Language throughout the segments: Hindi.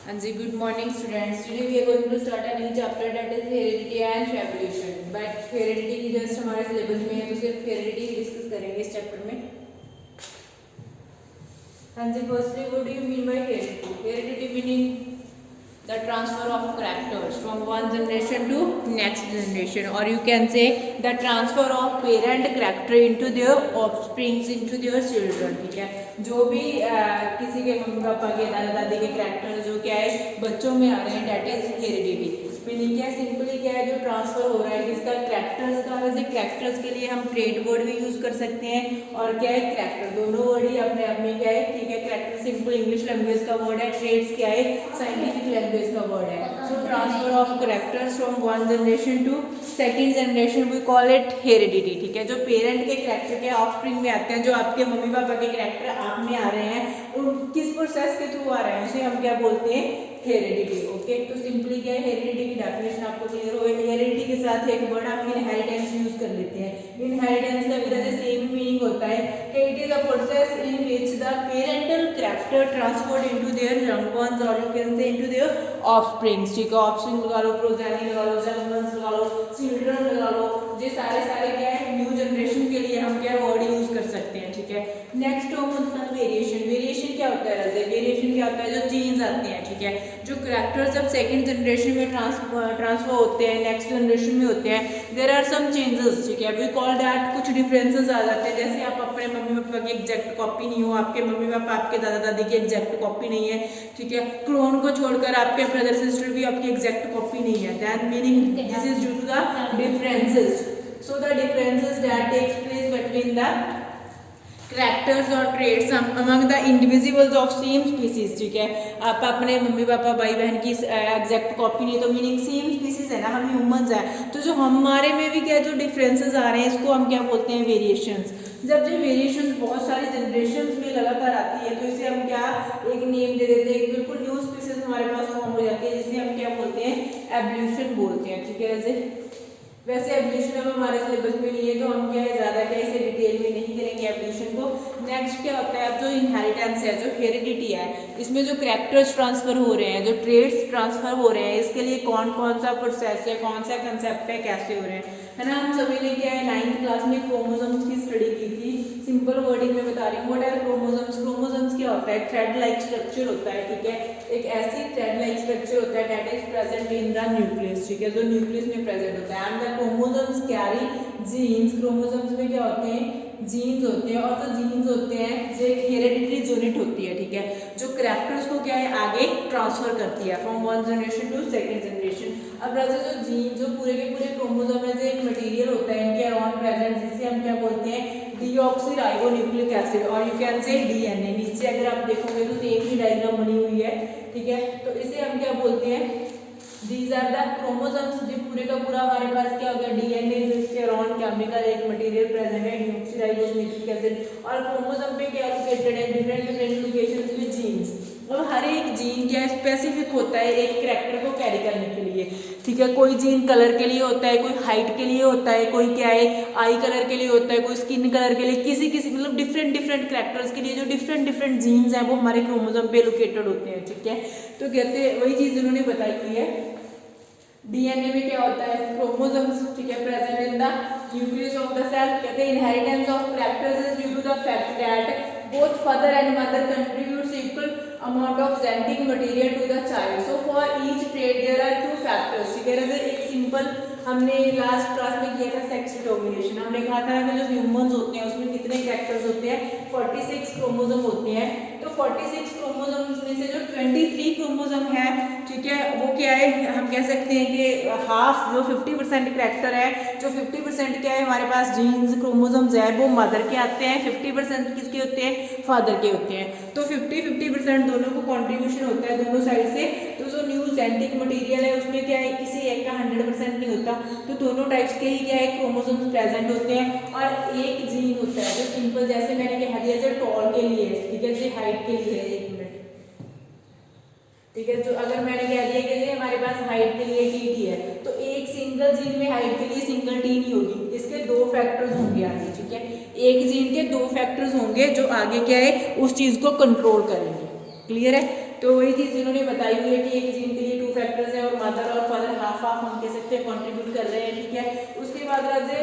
And good morning, students. Today we are going to start a new chapter that is heredity and evolution. But heredity की जस्ट हमारे सिलेबस में है तो सिर्फ heredity डिस्कस करेंगे इस चैप्टर में. And firstly, what do you mean by heredity? Heredity meaning the transfer of characters from one generation to next generation, or you can say the transfer of parent character into their offsprings, into their children. ठीक है, जो भी किसी के मम्मी पापा के दादा दादी के कैरेक्टर जो क्या है बच्चों में आ रहे हैं, डेट इज हेरिडिटी. मीनिंग क्या है, सिंपली क्या है, जो ट्रांसफर हो रहा है किसका, कैरेक्टर्स का. वैसे कैरेक्टर्स के लिए हम ट्रेट वर्ड भी यूज कर सकते हैं और क्या है कैरेक्टर, दोनों वर्ड ही अपने आप में क्या है, ठीक है. कैरेक्टर सिंपल इंग्लिश लैंग्वेज का वर्ड है, ट्रेट्स क्या है साइंटिफिक लैंग्वेज का वर्ड है. So transfer of characters from one generation to second generation we call it heredity. ठीक है, जो पेरेंट के कैरेक्टर के ऑफस्प्रिंग में आते हैं, जो आपके मम्मी पापा के कैरेक्टर आप में आ रहे हैं, और किस प्रोसेस के थ्रू आ रहे हैं, उसे हम क्या बोलते हैं, हेरिडिटी. ओके, तो सिंपली क्या है, हेरिडिटी की डेफिनेशन आपको क्लियर हो. हेरिडिटी के साथ एक वर्ड आप इनहेरिटेंस यूज कर लेते हैं. इनहेरिटेंस का भी सेम मीनिंग होता है कि it is a process in which the parental character transferred into their young ones, और you can say into their offsprings. ठीक है, ऑफस्प्रिंग लगा लो, प्रोजेनी लगा लो, यंग वंस लगा लो, चिल्ड्रन लगा लो. ये सारे क्या है, न्यू जनरेशन के लिए हम क्या वर्ड यूज कर सकते हैं. ठीक है, नेक्स्ट होता है वेरिएशन. वेरिएशन क्या होता है, वेरिएशन क्या होता है, जो चेंज आते हैं. ठीक है, जो कैरेक्टर जब सेकंड जनरेशन में ट्रांसफर होते हैं, नेक्स्ट जनरेशन में होते हैं, देयर आर सम चेंजेस. ठीक है, वी कॉल दैट, कुछ डिफरेंसेस आ जाते हैं. जैसे आप अपने मम्मी पापा की एग्जैक्ट कॉपी नहीं हो, आपके मम्मी पापा आपके दादा दादी की एग्जैक्ट कॉपी नहीं है. ठीक है, क्लोन को छोड़कर आपके ब्रदर सिस्टर भी आपकी एग्जैक्ट कॉपी नहीं है. That meaning this is due to the differences. So the differences that takes place between the characters और traits among the individuals of same species. ठीक है, आप अपने मम्मी पापा भाई बहन की एग्जैक्ट कॉपी नहीं, तो मीनिंग सेम स्पीसीज है ना, हम ह्यूमंस हैं, तो जो हमारे में भी क्या जो डिफरेंसेस आ रहे हैं, इसको हम क्या बोलते हैं, वेरिएशंस. जब जो वेरिएशंस बहुत सारी जनरेशंस में लगातार आती है, तो इसे हम क्या एक नेम दे देते हैं, एक बिल्कुल न्यू स्पीसीज हमारे पास फॉर्म हो जाती है, जिसे हम क्या बोलते हैं, एवोल्यूशन बोलते हैं. ठीक है, वैसे एवोल्यूशन अब हमारे सिलेबस में नहीं है, तो हम क्या है ज़्यादा क्या इसे डिटेल में नहीं करेंगे एवोल्यूशन को. नेक्स्ट क्या होता है, अब जो इनहेरिटेंस है, जो हेरिडिटी है, इसमें जो कैरेक्टर्स ट्रांसफर हो रहे हैं, जो ट्रेड्स ट्रांसफर हो रहे हैं, इसके लिए कौन कौन सा प्रोसेस है, कौन सा कंसेप्ट है, कैसे हो रहे हैं, है ना. हम सभी ने क्या है 9th क्लास में क्रोमोसोम्स की स्टडी की थी. सिंपल वर्डिंग में बता रही हूँ, व्हाट आर क्रोमोसोम्स. क्रोमोसोम्स क्या होता है, थ्रेड लाइक स्ट्रक्चर होता है. ठीक है, एक ऐसी थ्रेड लाइक स्ट्रक्चर होता है that is present in the nucleus. ठीक है, जो न्यूक्लियस में प्रेजेंट होता है. And the chromosomes carry genes. Chromosomes में क्या होते हैं, जीन्स होते हैं, और जो जीन्स होते हैं जो एक हेरिडिटरी यूनिट होती है. ठीक है, जो कैरेक्टर्स को क्या है आगे ट्रांसफर करती है from one generation to second generation. अब वैसे जो जीन, जो पूरे के पूरे क्रोमोसोम में से एक मटेरियल होता है इनके अराउंड प्रेजेंट, जिसे हम क्या बोलते हैं, डीऑक्सीराइबोन्यूक्लिक एसिड, और यू कैन से डीएनए. नीचे अगर आप देखोगे तो सेम ही डायग्राम बनी हुई है. ठीक है, तो इसे हम क्या बोलते हैं, दीज आर द क्रोमोसोम्स. जो पूरे का पूरा हमारे पास क्या हो गया, डीएनए, जिसके अराउंड केमिकल एक मटेरियल प्रेजेंट है, डीऑक्सीराइबोन्यूक्लिक एसिड, और क्रोमोसोम पे क्या लोकेटेड है, डिफरेंट लोकेशंस में जीन्स. और हर एक जीन क्या स्पेसिफिक होता है एक कैरेक्टर को कैरी करने के लिए. ठीक है, कोई जीन कलर के लिए होता है, कोई हाइट के लिए होता है, कोई क्या है आई कलर के लिए होता है, कोई स्किन कलर के लिए, किसी मतलब डिफरेंट कैरेक्टर्स के लिए जो डिफरेंट जीन्स हैं वो हमारे क्रोमोसोम पे लोकेटेड होते हैं. ठीक है, तो कहते हैं वही चीज उन्होंने बताई हुई है. डीएनए में क्या होता है, क्रोमोसोम्स. ठीक है, present in the nucleus of the cell. कहते हैं inheritance of characters is due to the fact that both father and mother contributes equal amount of genetic material to the child. So for each trait there are two factors. ठीक है, जैसे एक सिंपल हमने लास्ट क्लास में किया था सेक्स डिटर्मिनेशन. हमने कहा था कि जो ह्यूमंस होते हैं उसमें कितने कैरेक्टर्स होते हैं, 46 क्रोमोसोम होते हैं. तो 46 क्रोमोसोम्स में से जो 23 क्रोमोसोम है, ठीक है, वो क्या है, हम कह सकते हैं कि हाफ जो 50% कैरेक्टर है, जो 50% क्या है हमारे पास जीन्स क्रोमोसोम्स है, वो मदर के आते हैं. 50% किसके होते हैं, फादर के होते हैं. तो 50% दोनों को कंट्रीब्यूशन होता है दोनों साइड से. तो जो न्यू जेनेटिक मटेरियल है उसमें क्या है, किसी एक का 100% नहीं होता, तो दोनों टाइप्स के ही क्या है क्रोमोसोम्स प्रेजेंट होते हैं. और एक जीन होता है जो सिंपल, जैसे मैंने कहा दिया, जो टॉल के लिए है. ठीक है, जो हाइट के लिए है. एक मिनट. ठीक है, जो अगर मैंने कह दिया कि हमारे पास हाइट के लिए टी है, तो एक सिंगल जीन में हाइट के लिए सिंगल टी नहीं होगी, इसके दो फैक्टर्स होंगे आगे. ठीक है, एक जीन के दो फैक्टर्स होंगे जो आगे क्या है उस चीज को कंट्रोल करेंगे. क्लियर है, तो वही चीज़ इन्होंने बताई हुई है कि एक जीन के लिए 2 फैक्टर्स है और मदर और फादर हाफ हाफ हम कह सकते हैं कंट्रीब्यूट कर रहे हैं, ठीक है। उसके बाद राजे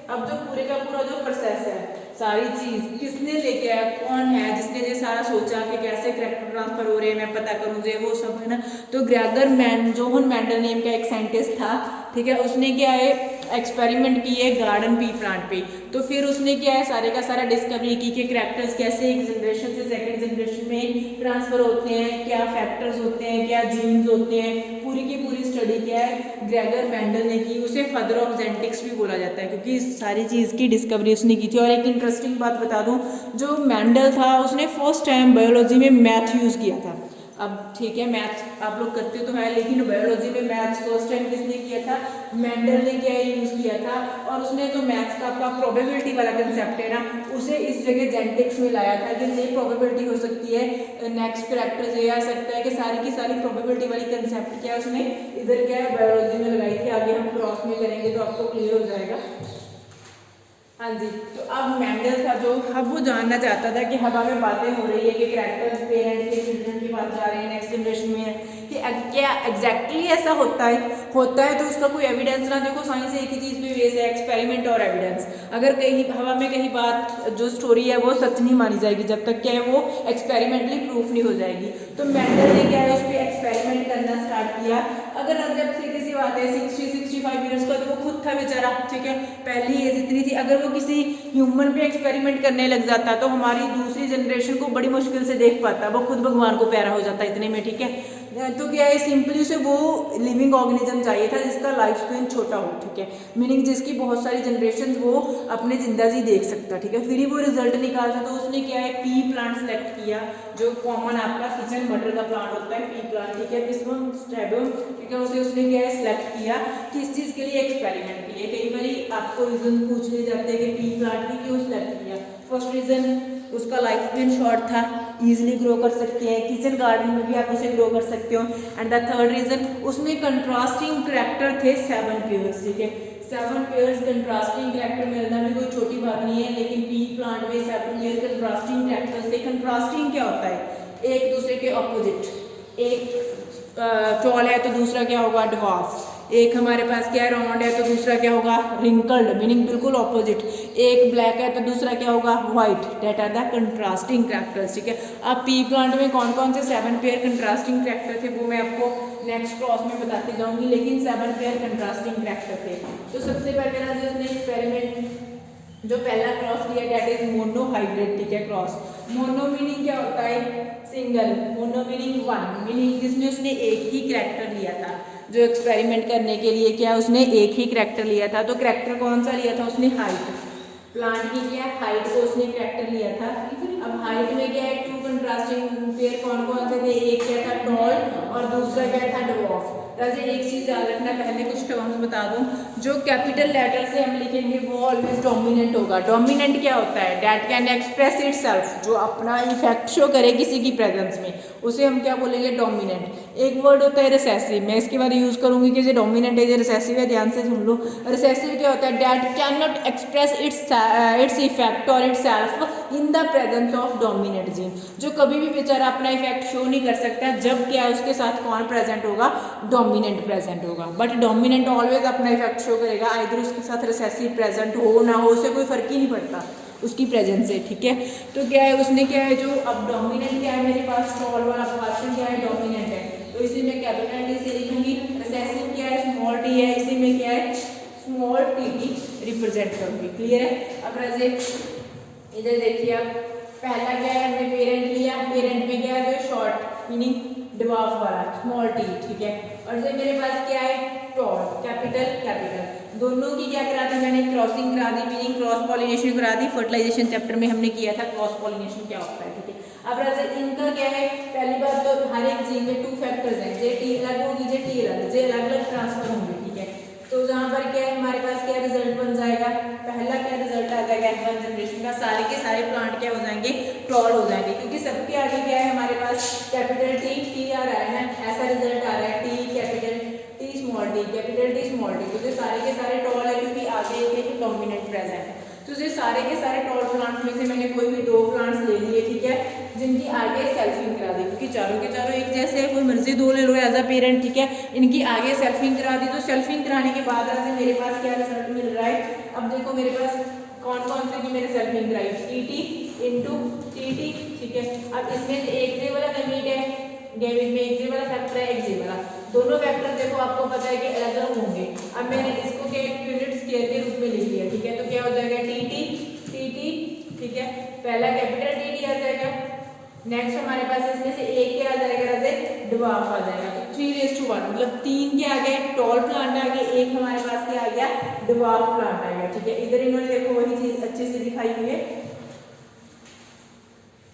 अब जो पूरे का पूरा जो प्रोसेस है, सारी चीज़ किसने लेके आया, कौन है जिसने ये सारा सोचा कि कैसे करैक्टर ट्रांसफर हो रहे हैं, मैं पता करूँ जे वो सब है ना। तो ग्रेगर जोहन मेंडल नेम का एक साइंटिस्ट था, ठीक है। उसने क्या है एक्सपेरिमेंट किए गार्डन पी प्लांट पे। तो फिर उसने क्या है सारे का सारा डिस्कवरी की कि करैक्टर्स कैसे एक जनरेशन से सेकंड जनरेशन में ट्रांसफर होते हैं, क्या फैक्टर्स होते हैं, क्या जीन्स होते हैं, पूरी की पूरी स्टडी क्या है ग्रेगर मेंडल ने की। उसे फादर ऑफ जेनेटिक्स भी बोला जाता है क्योंकि इस सारी चीज़ की डिस्कवरी उसने की थी। और एक इंटरेस्टिंग बात बता दूं, जो मेंडल था उसने फर्स्ट टाइम बायोलॉजी में मैथ यूज़ किया था। अब ठीक है मैथ्स आप लोग करते तो है, लेकिन बायोलॉजी में मैथ्स फर्स्ट टाइम किसने किया था, मेंडल ने क्या यूज़ किया था। और उसने जो मैथ्स का आपका प्रोबेबिलिटी वाला कंसेप्ट है ना, उसे इस जगह जेनेटिक्स में लाया था कि ये प्रोबेबिलिटी हो सकती है नेक्स्ट करैक्टर ये आ सकता है, कि सारी की सारी प्रोबेबिलिटी वाली कंसेप्ट क्या उसने इधर क्या है बायोलॉजी में लगाई थी। आगे हम क्रॉस में करेंगे तो आपको क्लियर हो जाएगा। हाँ जी, तो अब मेंडल था जो अब वो जानना चाहता था कि हवा में बातें हो रही है कि करैक्टर्स पेरेंट के चिल्ड्रन की बात जा रहे हैं नेक्स्ट जनरेशन में, कि क्या एग्जैक्टली ऐसा होता है तो उसका कोई एविडेंस ना। देखो साइंस एक ही चीज़ पे बेस है, एक्सपेरिमेंट और एविडेंस। अगर कहीं हवा में कहीं बात जो स्टोरी है वो सच नहीं मानी जाएगी जब तक क्या है वो एक्सपेरिमेंटली प्रूफ नहीं हो जाएगी। तो मेंडल ने क्या है उस पर एक्सपेरिमेंट करना स्टार्ट किया। अगर जब सीधी सी बात है 60-65 ईयर्स का, तो वो खुद था बेचारा, ठीक है, पहली एज इतनी थी। अगर वो किसी ह्यूमन पे एक्सपेरिमेंट करने लग जाता तो हमारी दूसरी जनरेशन को बड़ी मुश्किल से देख पाता, वो खुद भगवान को प्यारा हो जाता इतने में, ठीक है। तो क्या है सिंपली उसे वो लिविंग ऑर्गेनिज्म चाहिए था जिसका लाइफ स्पेन छोटा हो, ठीक है, मीनिंग जिसकी बहुत सारी जनरेशन वो अपने जिंदगी देख सकता, ठीक है। फिर ही वो रिजल्ट निकालता। तो उसने क्या है पी प्लांट सेलेक्ट किया, जो कॉमन आपका किचन मटर का प्लांट होता है, पी प्लांट, ठीक है, पिस्मम स्टेबम, ठीक है। उसने क्या है सिलेक्ट किया किस चीज़ के लिए, एक्सपेरिमेंट के लिए। कई बार आपको रीजन पूछ लिए जाते हैं कि पी प्लांट भी क्यों सिलेक्ट किया। फर्स्ट रीजन उसका लाइफ स्पेन शॉर्ट था, ईजिली ग्रो कर सकते हैं, किचन गार्डन में भी आप उसे ग्रो कर सकते हो। एंड द थर्ड रीजन उसमें कंट्रास्टिंग करैक्टर थे 7 पेयर्स, ठीक है। 7 पेयर्स कंट्रास्टिंग करैक्टर मिलना भी कोई छोटी बात नहीं है, लेकिन पी प्लांट में 7 पेयर कंट्रास्टिंग करैक्टर्स थे। कंट्रास्टिंग क्या होता है, एक दूसरे के ऑपोजिट, एक टॉल है तो दूसरा क्या होगा ड्वार्फ, एक हमारे पास क्या है राउंड है तो दूसरा क्या होगा रिंकल्ड, मीनिंग बिल्कुल ऑपोजिट, एक ब्लैक है तो दूसरा क्या होगा white, that are the contrasting characters, ठीक है। अब पी प्लांट में कौन कौन से 7 पेयर कंट्रास्टिंग करैक्टर थे वो मैं आपको नेक्स्ट क्रॉस में बताती जाऊंगी, लेकिन 7 पेयर कंट्रास्टिंग करैक्टर थे। तो सबसे पहले ना जो उसने एक्सपेरिमेंट जो पहला क्रॉस किया डेट इज मोनोहाइब्रिड, ठीक है, क्रॉस। मोनो मीनिंग क्या होता है single, mono meaning one, meaning जिसमें उसने एक ही करैक्टर लिया था। जो एक्सपेरिमेंट करने के लिए क्या उसने एक ही करैक्टर लिया था। तो करैक्टर कौन सा लिया था उसने, हाइट, प्लांट की क्या हाइट को उसने करैक्टर लिया था। अब हाइट में क्या है 2 कंट्रास्टिंग पेयर कौन कौन से थे, एक क्या था टॉल और दूसरा क्या था ड्वार्फ। वैसे एक चीज याद रखना, पहले कुछ टर्म्स बता दूं, जो कैपिटल लेटर से हम लिखेंगे वो ऑलवेज डोमिनेंट होगा। डोमिनेंट क्या होता है, दैट कैन एक्सप्रेस इटसेल्फ, जो अपना इफेक्ट शो करे किसी की प्रेजेंस में, उसे हम क्या बोलेंगे डोमिनेंट। एक वर्ड होता है रिसेसिव, मैं इसके बाद यूज करूंगी कि जो डोमिनेंट है जो रिसेसिव है, ध्यान से सुन लो। रिसेसिव क्या होता है, that can not express its effect or itself in the presence of dominant gene, जो कभी भी बेचारा अपना इफेक्ट शो नहीं कर सकता जब क्या उसके साथ कौन प्रेजेंट होगा, डोमिनेंट प्रेजेंट होगा। बट डोमिनेंट ऑलवेज अपना इफेक्ट शो करेगा, आइदर उसके साथ रिसेसिव प्रेजेंट हो ना हो, उससे कोई फर्क ही नहीं पड़ता उसकी प्रेजेंस से, ठीक है। तो क्या है उसने क्या है जो अब डोमिनेंट क्या है मेरे पास टॉल वाला क्वेश्चन क्या है डोमिनेंट है, तो इसी में कैपिटल टी से लिखूंगी। रिसेसिव क्या है स्मॉल टी है, इसी में क्या है स्मॉल टी की रिप्रेजेंट करूंगी, क्लियर है। अब रजे इधर देखिए, अब पहला क्या है हमने पेरेंट लिया, पेरेंट में क्या है जो शॉर्ट मीनिंग ड्वार्फ वाला स्मॉल टी, ठीक है। और जो मेरे पास क्या है टॉल कैपिटल कैपिटल, दोनों की क्या करा दी मैंने क्रॉसिंग करा दी, मीनिंग क्रॉस पॉलिनेशन करा दी। फर्टिलाइजेशन चैप्टर में हमने किया था क्रॉस पॉलिनेशन क्या होता है, ठीक है। अब रजे इनका क्या है, पहली बात तो हर एक जीन में 2 फैक्टर्स हैं, जे टी अलग होगी जे टी अलग, जे अलग अलग ट्रांसफर होंगे, ठीक है। तो जहाँ पर क्या है हमारे पास क्या रिजल्ट बन जाएगा, पहला क्या रिजल्ट आ जाएगा F1 जनरेशन का, सारे के सारे प्लांट क्या हो जाएंगे टॉल हो जाएंगे, क्योंकि सबके आगे क्या है हमारे पास कैपिटल टी टी आ रहा है ना, ऐसा रिजल्ट आ रहा है T capital T small T capital T small T, तो ये सारे के सारे टॉल है क्योंकि आगे एक डोमिनेंट प्रेजेंट है। तो ये सारे के सारे टॉल प्लांट में से मैंने कोई भी 2 प्लांट्स ले लिए, ठीक है, जिनकी आगे सेल्फिंग करा दी। क्योंकि चारों के चारों एक जैसे है, कोई मर्जी दो ले लो एज अ पेरेंट, ठीक है। इनकी आगे सेल्फिंग करा दी, तो सेल्फिंग कराने के बाद मेरे पास क्या रिजल्ट मिल रहा है। अब देखो मेरे पास कौन कौन से की मैंने सेल्फिंग कराई, T T into T T, ठीक है। अब इसमें से एक जे वाला गैमीट है, गैमीट में एक जे वाला फैक्टर है, एक जे वाला, दोनों फैक्टर देखो आपको पता है कि अलग अलग होंगे। अब मैंने इसको क्या यूनिट स्क्वायर के रूप में लिख लिया, ठीक है। तो क्या हो जाएगा टी टी, ठीक है, पहला कैपिटल टी टी आ जाएगा। नेक्स्ट हमारे पास इसमें से एक क्या आ जाएगा, जैसे ड्वार्फ आ जाएगा। तो 3:1 मतलब 3 के आगे टॉल प्लांट आ गया, एक हमारे पास क्या आ गया, ड्वार्फ प्लांट आ गया, ठीक है। इधर इन्होंने देखो वही चीज अच्छे से दिखाई हुई है।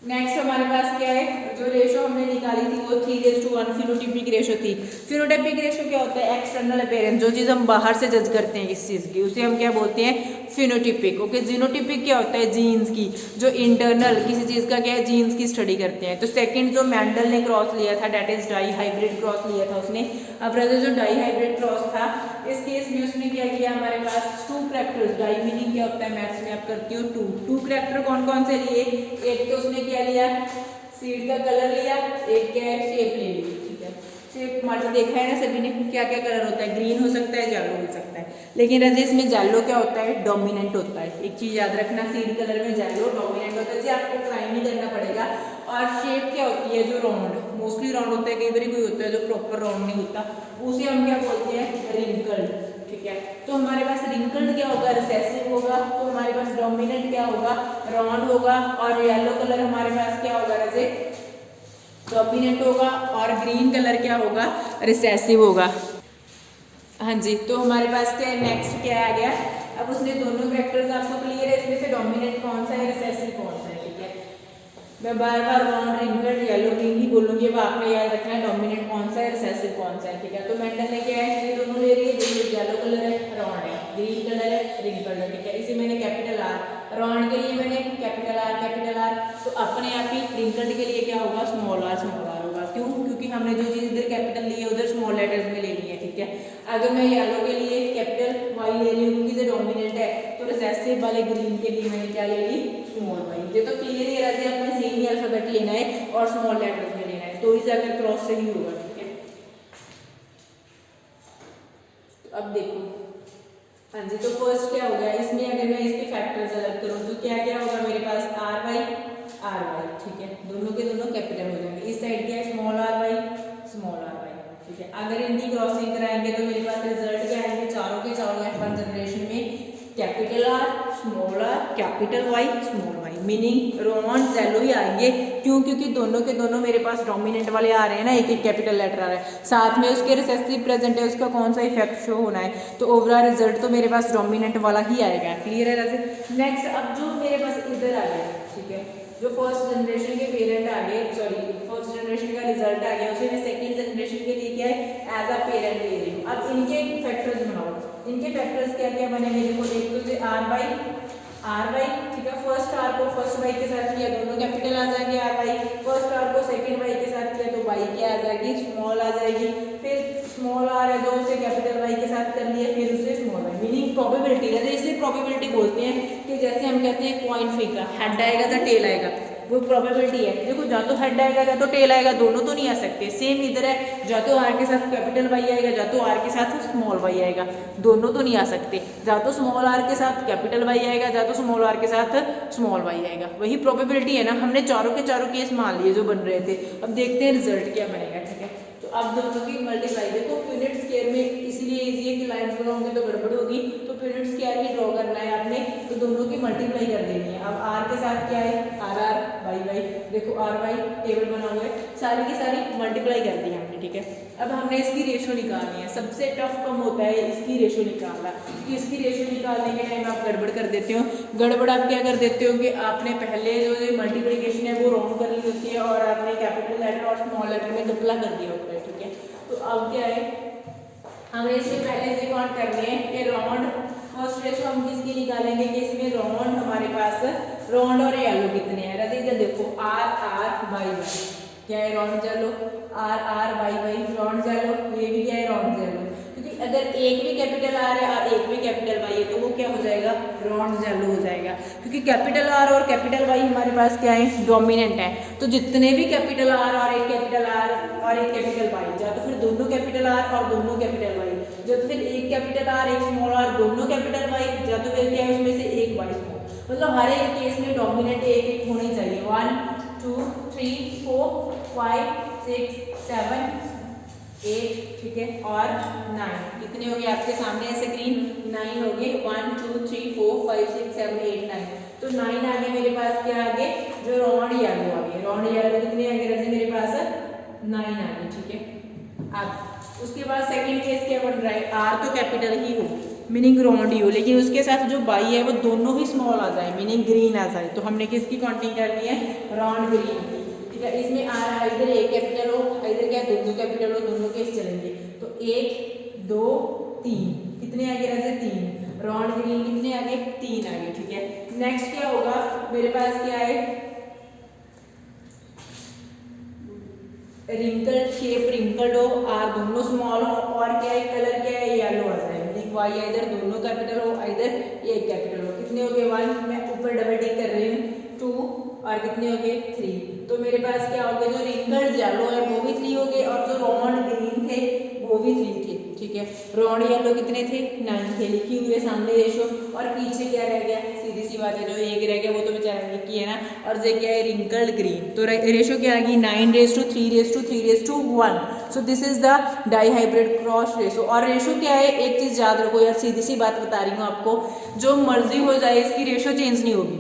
नेक्स्ट हमारे पास क्या है, जो रेशो हमने निकाली थी वो 3:1 फिनोटिपिक रेशो थी। फिनोटाइपिक रेशो क्या होता है, एक्सटर्नल अपीयरेंस, जो चीज़ हम बाहर से जज करते हैं किस चीज़ की, उसे हम क्या बोलते हैं, फिनोटिपिक। ओके, जीनोटिपिक क्या होता है, जीन्स की, जो इंटरनल किसी चीज़ का क्या है, जीन्स की स्टडी करते हैं। तो सेकंड जो मेंडल ने क्रॉस लिया था, that is dihybrid cross लिया था उसने। अब ब्रदर जो डाई हाइब्रिड क्रॉस था, इस केस में उसने क्या किया, हमारे पास 2 करैक्टर्स, डाई मीनिंग क्या होता है मैथ्स में आप करती हो 2 करैक्टर कौन कौन से लिए, एक तो उसने क्या लिया, सीड का कलर लिया, एक क्या है, शेप ले ली, ठीक है। शेप टमाटर देखा है ना सभी ने, क्या क्या कलर होता है, ग्रीन हो सकता है, येलो हो सकता है, लेकिन राजेश में येलो क्या होता है, डोमिनेंट होता है। एक चीज याद रखना, सीड कलर में येलो डोमिनेंट होता है, जी आपको ट्राई नहीं करना पड़ेगा। और शेप क्या होती है, जो राउंड, मोस्टली राउंड होता है, कई बार कोई होता है जो प्रॉपर राउंड नहीं होता, उसे हम क्या बोलते हैं, रिंकल्ड, ठीक है। तो हमारे पास रिंकल्ड क्या होगा, रिसेसिव होगा, तो हमारे पास डोमिनेंट क्या होगा, राउंड होगा, और येलो कलर हमारे पास क्या होगा, जैसे डोमिनेंट होगा, और ग्रीन कलर क्या होगा, रिसेसिव होगा। हाँ जी, तो हमारे पास क्या नेक्स्ट क्या आ गया, अब उसने दोनों फैक्टर्स आपको क्लियर है, इसमें से डोमिनेंट कौन सा है, रिसेसिव कौन सा है, ठीक है। मैं बार बार राउंड, रिंकल्ड, येलो, ग्रीन ही बोलूंगी, अब आपने याद रखना है डोमिनेंट कौन सा है, रिसेसिव कौन सा है, ठीक है। तो मेंडल ने क्या है, ये दोनों ले रही है, देखिए येलो कलर है, राउंड है, ग्रीन कलर है, रिंकल्ड है, ठीक है। इसे मैंने कैपिटल आर, राउंड के लिए मैंने कैपिटल आर, तो अपने आप ही रिंकल्ड के लिए क्या होगा, स्मॉल आर होगा। क्यों, क्योंकि हमने जो चीज़ इधर कैपिटल ली है उधर स्मॉल लेटर्स में लेनी है, ठीक है। अगर मैं येलो के लिए कैपिटल वाई ले रही हूँ क्योंकि ये डोमिनेंट है, तो रिसेसिव वाले ग्रीन के लिए मैंने क्या ले ली, स्मॉल वाई। ये तो क्लियर ही रहते हैं, अपने सेम ही अल्फाबेट लेना है और स्मॉल लेटर्स में लेना है, तो इसे अगर क्रॉस सही होगा, ठीक है। तो अब देखो, हाँ जी, तो फर्स्ट क्या हो गया, इसमें अगर मैं इसके फैक्टर्स अलग करूँ तो क्या क्या होगा मेरे पास, आर वाई, ठीक है, दोनों के दोनों कैपिटल हो जाएंगे। इस साइड क्या है, स्मॉल आर वाई, ठीक है। अगर इनकी क्रॉसिंग कराएंगे तो मेरे पास रिजल्ट क्या आएंगे, चारों के चारों F1 जनरेशन में capital R, small R, capital Y, small Y, meaning roman yellow ही आएंगे। क्यों, क्योंकि दोनों के दोनों मेरे पास डोमिनेंट वाले आ रहे हैं ना, एक एक कैपिटल लेटर आ रहा है, साथ में उसके रिसेसिव प्रेजेंट है, उसका कौन सा इफेक्ट शो होना है, तो ओवरऑल रिजल्ट तो मेरे पास डोमिनेंट वाला ही आएगा। क्लियर है वैसे। नेक्स्ट, अब जो मेरे पास इधर आ गया, ठीक है, जो फर्स्ट जनरेशन के पेरेंट आ गए, सॉरी फर्स्ट जनरेशन का रिजल्ट आ गया, उसे मैं सेकंड जनरेशन के लिए क्या है, एज अ पेरेंट ले रही हूँ। अब इनके फैक्टर्स बनाओ, इनके फैक्टर्स क्या क्या बनेंगे, देखो एक तो आर बाई, ठीक है। फर्स्ट आर को फर्स्ट वाई के साथ किया, दोनों कैपिटल आ जाएंगे, आर वाई। फर्स्ट आर को सेकंड वाई के साथ किया तो वाई क्या आ जाएगी, स्मॉल आ जाएगी। फिर स्मॉल आर है जो उसे कैपिटल वाई के साथ कर लिया, फिर उसे स्मॉल वाई, मीनिंग प्रोबेबिलिटी है, इसलिए प्रोबेबिलिटी बोलते हैं कि जैसे हम कहते हैं कॉइन फेंका, हेड आएगा या टेल आएगा, वो प्रोबेबिलिटी है। देखो या तो हेड आएगा या तो टेल आएगा, दोनों तो नहीं आ सकते। सेम इधर है, या तो आर के साथ कैपिटल वाई आएगा या तो आर के साथ स्मॉल वाई आएगा, दोनों तो नहीं आ सकते। या तो स्मॉल आर के साथ कैपिटल वाई आएगा या तो स्मॉल आर के साथ स्मॉल वाई आएगा, वही प्रोबेबिलिटी है ना। हमने चारों के चारों केस मान लिए जो बन रहे थे, अब देखते हैं रिजल्ट क्या बनेगा, ठीक है। तो अब दोनों की मल्टीप्लाई, देखो यूनिट स्क्वायर में इसलिए इजी है कि लाइंस बनाओगे तो गड़बड़ होगी, तो यूनिट स्क्वायर ही ड्रॉ करना है आपने, तो दोनों की मल्टीप्लाई कर देनी है। अब आर के साथ क्या है, आर आर वाई वाई, देखो आर वाई टेबल बना हुआ है, सारी की सारी मल्टीप्लाई कर दी हमने, ठीक है। अब हमने इसकी रेशो निकालनी है, सबसे टफ कम होता है इसकी रेशो निकालना, क्योंकि इसकी रेशो निकालने के टाइम आप गड़बड़ कर देते हो। गड़बड़ आप क्या कर देते हो कि आपने पहले जो मल्टीप्लिकेशन है वो राउंड कर ली होती है और आपने कैपिटल लेटर और स्मॉल लेटर में दुपला कर दिया होता है, ठीक है। तो अब क्या है, हमें इससे पहले से कौन करनी है कि राउंड फर्स्ट रेशो हम किसकी निकालेंगे कि इसमें राउंड हमारे पास राउंड और येलो कितने हैं। रजी इधर देखो, आर आर वाई वाई, क्या है round yellow, R R Y Y round yellow, ये भी क्या है राउंड जेलो, क्योंकि अगर एक भी कैपिटल आर है और एक भी कैपिटल वाई है तो वो क्या हो जाएगा, रॉन्ड जेलो हो जाएगा, क्योंकि कैपिटल आर और कैपिटल वाई हमारे पास क्या है, डोमिनेंट है। तो जितने भी कैपिटल आर और एक कैपिटल आर और एक कैपिटल वाई, या तो फिर दोनों कैपिटल आर और दोनों कैपिटल वाई, या तो फिर एक कैपिटल आर एक स्मॉल आर दोनों कैपिटल वाई, या तो फिर क्या है उसमें से एक वाई स्मॉल। मतलब हर एक केस में डोमिनेंट एक एक होनी चाहिए। 1 2 3 4 5 6 7 8, ठीक है, और 9। कितने हो गए आपके सामने ऐसे ग्रीन, 9 हो गए। 1 2 3 4 5 6 7 8 9। तो 9 आगे मेरे पास क्या आगे, जो रॉन्ड येलो आ गए। रॉन्ड येलो कितने आगे रहे मेरे पास, 9 आगे, ठीक है। अब उसके बाद सेकंड केस क्या बन रहा है, आर तो कैपिटल ही हो मीनिंग रॉन्ड ही हो, लेकिन उसके साथ जो बाई है वो दोनों ही स्मॉल आ जाए मीनिंग ग्रीन आ जाए। तो हमने किसकी काउंटिंग करनी है, रॉन्ड ग्रीन की, ठीक है। इसमें आ रहा है इधर एक कैपिटल हो, इधर क्या दोनों कैपिटल हो, दोनों केस चलेंगे। तो 1 2 3 कितने आगे रहे, 3। रॉन्ड ग्रीन कितने आगे, 3 आगे, ठीक है। नेक्स्ट क्या होगा मेरे पास, क्या है, रिंकल्ड शेप, रिंकल्ड हो, आर दोनों स्मॉल हो, और क्या है, कलर क्या है, येलो आ जाए। वाई इधर दोनों कैपिटल हो, इधर एक कैपिटल हो। कितने हो गए, 1, मैं ऊपर डबल टिक कर रही हूँ, 2, और कितने हो गए, 3। तो मेरे पास क्या हो गया, जो रिंकल्ड येलो है वो भी 3 हो गए, और जो रॉन्ड ग्रीन थे वो भी 3 थे, ठीक है। रॉन्ड येलो कितने थे, 9 थे, लिखी हुई है सामने रेशो। और पीछे क्या रह गया, सीधी सी बात है, जो एक रह गया वो तो बेचारा लिखी है ना, और ये क्या है, रिंकल्ड ग्रीन। तो रेशो क्या आ गई, 9:3:3:1। सो this is the dihybrid cross ratio. और रेशो क्या है, एक चीज याद रखो यार, सीधी सी बात बता रही हूँ आपको, जो मर्जी हो जाए इसकी रेशो चेंज नहीं होगी।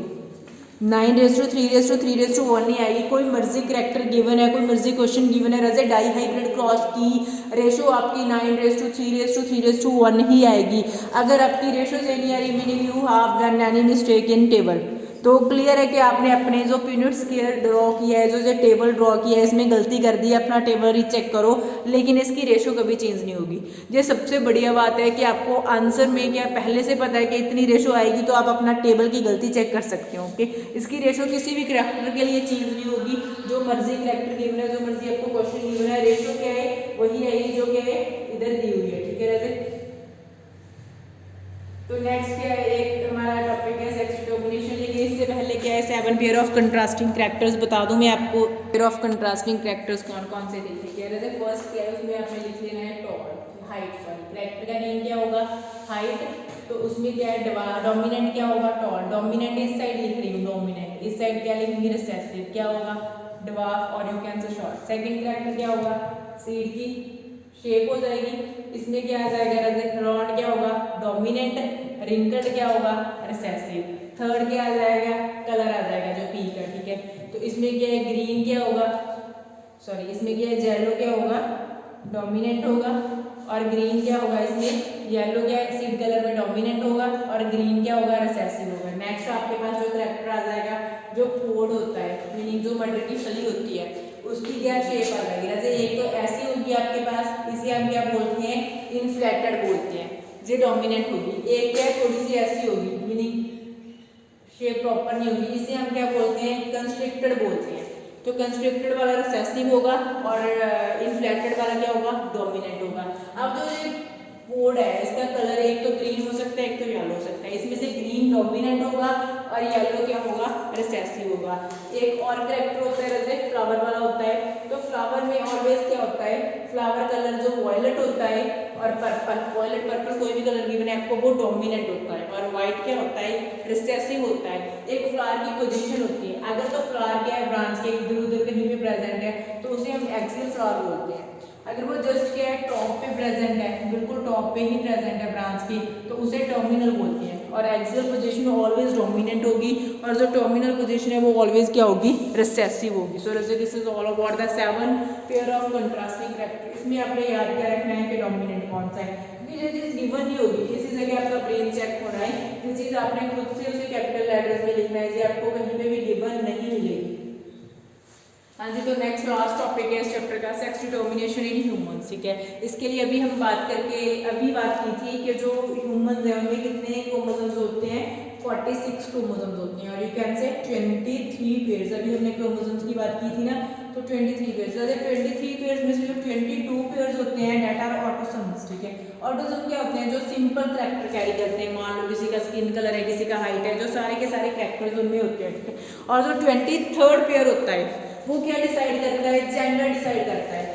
9:3:3:1 नहीं आएगी। कोई मर्जी करेक्टर गिवन है, कोई मर्जी क्वेश्चन गिवन है, रजे डाईहाइब्रिड क्रॉस की रेशो आपकी 9:3:3:1 ही आएगी। अगर आपकी रेशो से नहीं आ रही meaning you have done any mistake in table. तो क्लियर है कि आपने अपने जो यूनिट स्केयर ड्रॉ किया है, जो टेबल ड्रॉ किया है, इसमें गलती कर दी है, अपना टेबल रीचेक करो, लेकिन इसकी रेशो कभी चेंज नहीं होगी। ये सबसे बढ़िया बात है कि आपको आंसर में क्या पहले से पता है कि इतनी रेशो आएगी, तो आप अपना टेबल की गलती चेक कर सकते हो। ओके, इसकी रेशो किसी भी करैक्टर के लिए चेंज नहीं होगी। जो मर्जी करैक्टर गिवन है, जो मर्जी आपको क्वेश्चन गिवन है, रेशो क्या है वही आएगी जो क्या है इधर दी हुई है, ठीक है रजत। तो नेक्स्ट क्या है, एक हमारा टॉपिक है सेक्स डिटर्मिनेशन। लेकिन इससे पहले क्या है, 7 पेयर ऑफ कंट्रास्टिंग कैरेक्टर्स बता दूं मैं आपको। पेयर ऑफ कंट्रास्टिंग कैरेक्टर्स कौन कौन से थे, ठीक है रजत। फर्स्ट क्या है, उसमें आपने लिख लेना है टॉल, हाइट, सॉरी कैरेक्टर का नेम क्या होगा, हाइट। तो उसमें क्या है, डोमिनेंट क्या होगा, टॉल। डोमिनेंट इस साइड लिख रही हूँ, डोमिनेंट इस साइड क्या लिखूंगी, रिसेसिव क्या होगा, डवार्फ, और यू कैन से शॉर्ट। सेकंड कैरेक्टर क्या होगा, सीड की शेप हो जाएगी। इसमें क्या आ जाएगा, रॉन्ड क्या होगा, डोमिनेंट। रिंकल्ड क्या होगा, रिसेसिव। थर्ड क्या आ जाएगा, कलर आ जाएगा जो पीक है, ठीक है। तो इसमें क्या है, ग्रीन क्या होगा, सॉरी इसमें क्या है, येलो क्या होगा, डोमिनेंट होगा, और ग्रीन क्या होगा, इसमें येलो क्या है, सीड कलर में डोमिनेंट होगा, और ग्रीन क्या होगा, रिसेसिव होगा। नेक्स्ट आपके पास जो कैरेक्टर आ जाएगा, जो पोड होता है मीनिंग जो मटर की फली होती है, उसकी क्या शेप आ जाएगी। जैसे एक तो ऐसी होगी आपके पास, इसे हम क्या बोलते हैं, इनफ्लेटेड बोलते हैं, ये डोमिनेंट होगी। एक क्या थोड़ी सी ऐसी होगी मीनिंग शेप प्रॉपर नहीं होगी, इसे हम क्या बोलते हैं, कंस्ट्रिक्टेड बोलते हैं। तो कंस्ट्रिक्टेड वाला रिसेसिव होगा, और इनफ्लेटेड वाला क्या होगा, डोमिनेंट होगा। अब जो ये पोड है, इसका कलर एक तो ग्रीन हो सकता है, एक तो येलो हो सकता है। इसमें से ग्रीन डोमिनेंट होगा और येलो क्या होगा, रिसेसिव होगा। एक और कैरेक्टर होता है जैसे फ्लावर वाला होता है। तो फ्लावर में ऑलवेज क्या होता है, फ्लावर कलर जो वॉयलेट होता है और पर्पल, वॉयलेट पर्पल कोई भी कलर गिवन है आपको, वो डोमिनेंट होता है, और व्हाइट क्या होता है, रिसेसिव होता है। एक फ्लावर की पोजीशन होती है, अगर तो फ्लावर क्या है, ब्रांच के इधर उधर कहीं पे प्रेजेंट है तो उसे हम एक्सियल फ्लावर बोलते हैं। अगर वो जस्ट क्या है, टॉप पे प्रेजेंट है, बिल्कुल टॉप पे ही प्रेजेंट है ब्रांच की, तो उसे टर्मिनल बोलते हैं। और एक्सियल पोजीशन ऑलवेज डोमिनेंट होगी, और जो टर्मिनल पोजीशन है वो ऑलवेज क्या होगी, रिसेसिव होगी। सो this is all about the 7 pair of contrasting character. इसमें आपने याद क्या रखना है कि डोमिनेंट कौन सा है, क्योंकि जो चीज गिवन नहीं होगी, इसी जगह आपका ब्रेन चेक हो रहा है, जो चीज आपने खुद से उसे कैपिटल लेटर्स में लिखना है, जो आपको कहीं पे भी गिवन नहीं मिलेगी। हाँ जी, तो नेक्स्ट लास्ट टॉपिक है इस चैप्टर का, सेक्स डिटर्मिनेशन इन ह्यूमंस, ठीक है। इसके लिए अभी हम बात की थी कि जो ह्यूमंस हैं उनमें कितने क्रोमोसोम्स होते हैं, 46 क्रोमोसोम्स होते हैं, और यू कैन से 23 पेयर्स। अभी हमने क्रोमोसोम्स की बात की थी ना, तो 23 पेयर्स, अरे 23 पेयर्स में से जो 22 पेयर्स होते हैं डेट आर ऑटोसोम्स, ठीक है। ऑटोसोम क्या होते हैं, जो सिंपल कैरेक्टर कैरी करते हैं, मान लो किसी का स्किन कलर है, किसी का हाइट है, जो सारे के सारे कैरेक्टर्स उनमें होते हैं, ठीक है। और जो 23rd पेयर होता है वो क्या डिसाइड करता है, जेंडर डिसाइड करता है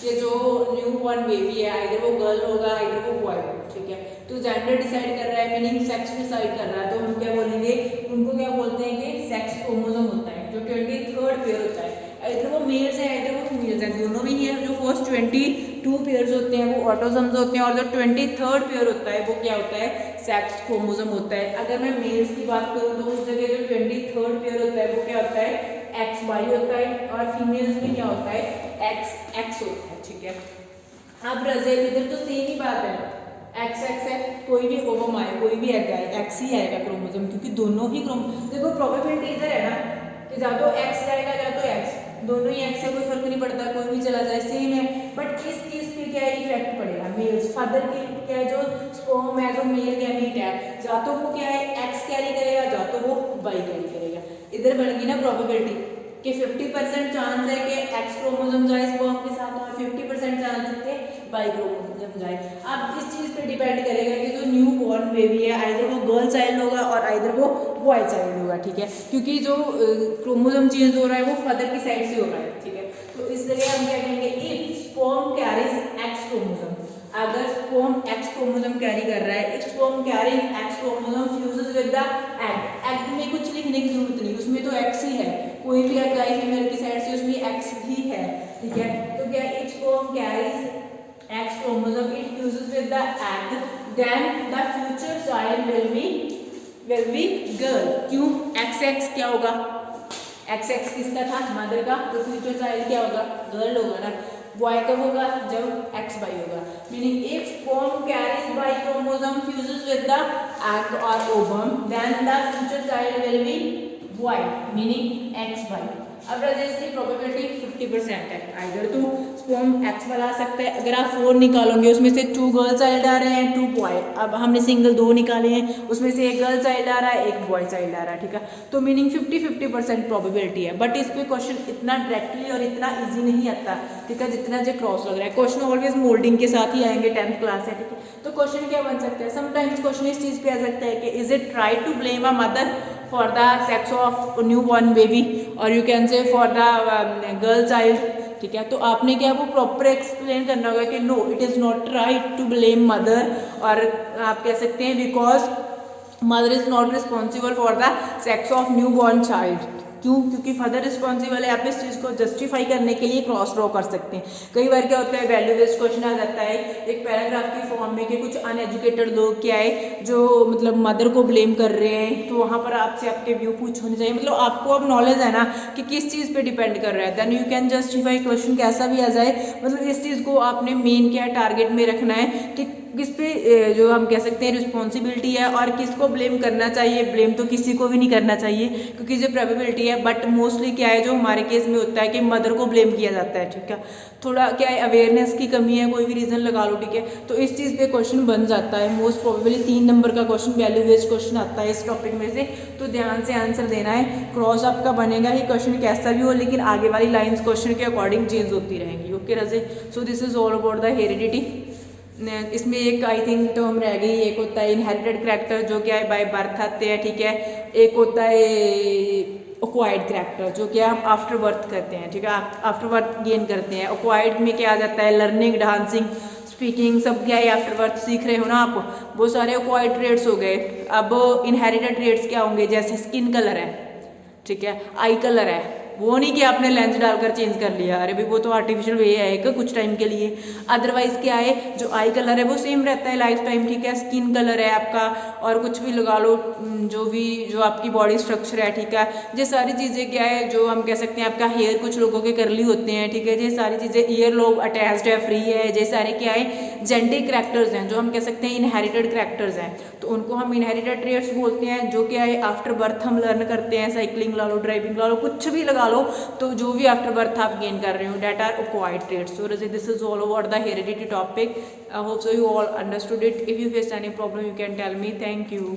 कि जो न्यू बॉर्न बेबी है आइदर वो गर्ल होगा आइदर वो बॉय होगा, ठीक है। तो जेंडर डिसाइड कर रहा है, मीनिंग सेक्स डिसाइड कर रहा है, तो हम क्या बोलेंगे, उनको क्या बोलते हैं कि सेक्स क्रोमोसोम होता है जो 23rd पेयर होता है। इधर वो मेल्स हैं इधर वो फीमेल्स हैं, दोनों भी है। जो फर्स्ट 22 पेयर्स होते हैं वो ऑटोसोम्स होते हैं, और जो 23rd पेयर होता है वो क्या होता है, सेक्स क्रोमोसोम होता है। अगर मैं मेल्स की बात करूँ तो उस जगह जो 23rd पेयर होता है वो क्या होता है, XY होता है, और फीमेल्स में क्या होता है, XX होता है, ठीक है। अब रजे इधर तो सेम ही बात है, XX है, कोई भी ओवम आए कोई भी एग आए X ही आएगा क्रोमोसोम, क्योंकि दोनों ही देखो प्रोबेबिलिटी इधर है ना कि जा तो X जाएगा या तो X, दोनों ही X से कोई फर्क नहीं पड़ता, कोई भी चला जाए सेम है। बट इस चीज पे क्या इफेक्ट पड़ेगा, मेल्स फादर के क्या है, जो स्पर्म है जो मेल गैमीट है, जा तो वो क्या है X कैरी करेगा, जा तो वो Y कैरी करेगा। इधर बढ़ गई ना प्रोबेबिलिटी कि 50% चांस है कि X क्रोमोसोम जाए स्पर्म के साथ, और 50% चांस है कि Y क्रोमोसोम जाए। अब इस चीज पे डिपेंड करेगा कि जो न्यू बॉर्न बेबी है आइदर वो गर्ल चाइल्ड होगा और आइदर वो बॉय चाइल्ड होगा, ठीक है। क्योंकि जो क्रोमोसोम चेंज हो रहा है वो फादर की साइड से हो रहा है, ठीक है। तो इस जगह हम क्या कहेंगे, if sperm carries X chromosome, अगर स्पर्म X क्रोमोसोम कैरी कर रहा है, sperm carrying X chromosome fuses with the egg में कुछ लिखने की जरूरत नहीं, उसमें तो X ही है, कोई भी एग आई फीमेल की साइड से उसमें X ही है, ठीक है। तो क्या if sperm carries X chromosome, it fuses with the egg, then the future child will be girl. क्यों XX क्या होगा, XX किसका था, मदर का, तो फ्यूचर चाइल्ड क्या होगा, गर्ल होगा ना। बॉय कब होगा, जब XY होगा, meaning if sperm carries Y chromosome fuses with the egg or ovum, then the future child will be boy, meaning XY। अब राजेश की प्रोबेबिलिटी 50% है, आइदर तो स्पर्म X वाला आ सकता है। अगर आप 4 निकालोगे उसमें से 2 गर्ल चाइल्ड आ रहे हैं 2 बॉय, अब हमने सिंगल 2 निकाले हैं उसमें से एक गर्ल चाइल्ड आ रहा है एक बॉय चाइल्ड आ रहा है, ठीक है। तो मीनिंग 50-50% प्रोबेबिलिटी है। बट इस पे क्वेश्चन इतना डायरेक्टली और इतना ईजी नहीं आता, ठीक है, जितना जो क्रॉस लग रहा है। क्वेश्चन ऑलवेज मोल्डिंग के साथ ही आएंगे, 10th क्लास है, ठीक है। तो क्वेश्चन क्या बन सकता है, समटाइम्स क्वेश्चन इस चीज पे आ सकता है कि is it right to blame a mother for the sex of newborn baby, or you can say for the girl child, ठीक है। तो आपने क्या वो प्रॉपर एक्सप्लेन करना होगा कि no it is not right to blame mother, और आप कह सकते हैं because mother is not responsible for the sex of new born child. क्यों, क्योंकि फादर रिस्पॉन्सिबल है। आप इस चीज़ को जस्टिफाई करने के लिए क्रॉस ड्रॉ कर सकते हैं। कई बार क्या होता है, वैल्यू बेस्ड क्वेश्चन आ जाता है एक पैराग्राफ की फॉर्म में कि कुछ अनएजुकेटेड लोग क्या है जो मतलब मदर को ब्लेम कर रहे हैं, तो वहाँ पर आपसे आपके व्यू पूछ होने चाहिए। मतलब आपको अब नॉलेज है ना कि किस चीज़ पे डिपेंड कर रहा है, then you can justify question कैसा भी आ जाए। मतलब इस चीज़ को आपने मेन क्या टारगेट में रखना है कि किस पे जो हम कह सकते हैं रिस्पॉन्सिबिलिटी है और किसको ब्लेम करना चाहिए। ब्लेम तो किसी को भी नहीं करना चाहिए क्योंकि जो प्रोबेबिलिटी है, बट मोस्टली क्या है जो हमारे केस में होता है कि मदर को ब्लेम किया जाता है, ठीक है। थोड़ा क्या है अवेयरनेस की कमी है, कोई भी रीज़न लगा लो, ठीक है। तो इस चीज़ पे क्वेश्चन बन जाता है। मोस्ट प्रोबेबली 3 नंबर का क्वेश्चन वैल्यू बेस्ड क्वेश्चन आता है इस टॉपिक में से, तो ध्यान से आंसर देना है। क्रॉस आपका बनेगा ही, क्वेश्चन कैसा भी हो, लेकिन आगे वाली लाइन्स क्वेश्चन के अकॉर्डिंग चेंज होती रहेंगी। Okay Raje, so this is all about the heredity. इसमें एक आई थिंक तो हम रह गई, एक होता है इनहेरिटेड करैक्टर जो क्या है बाय बर्थ आते हैं, ठीक है। एक होता है एक्वायर्ड करैक्टर जो क्या हम आफ्टर बर्थ करते हैं, ठीक है, आफ्टर बर्थ गेन करते हैं। एक्वायर्ड में क्या आ जाता है लर्निंग, डांसिंग, स्पीकिंग, सब क्या है आफ्टर बर्थ सीख रहे हो ना आप, वो सारे एक्वायर्ड ट्रेड्स हो गए। अब इनहेरिटेड ट्रेड्स क्या होंगे, जैसे स्किन कलर है, ठीक है, आई कलर है, वो नहीं कि आपने लेंस डालकर चेंज कर लिया, अरे भाई वो तो आर्टिफिशियल वे है एक कुछ टाइम के लिए। अदरवाइज क्या है जो आई कलर है वो सेम रहता है लाइफ टाइम, ठीक है। स्किन कलर है आपका और कुछ भी लगा लो, जो आपकी बॉडी स्ट्रक्चर है, ठीक है। ये सारी चीज़ें क्या है जो हम कह सकते हैं, आपका हेयर कुछ लोगों के करली होते हैं, ठीक है। ये सारी चीज़ें ईयर लोग अटैच्ड है, फ्री है, ये सारे क्या है जेनेटिक करैक्टर्स हैं जो हम कह सकते हैं इनहेरिटेड करैक्टर्स हैं। तो उनको हम इनहेरिटेड ट्रेट्स बोलते हैं जो क्या है आफ्टर बर्थ हम लर्न करते हैं। साइकिलिंग ला लो, ड्राइविंग ला लो, कुछ भी लगा लो, तो जो भी आफ्टर बर्थ आप गेन कर रहे हो that are acquired traits. So this is all about the heredity topic. I hope so you all understood it. If you face any problem you can tell me. Thank you.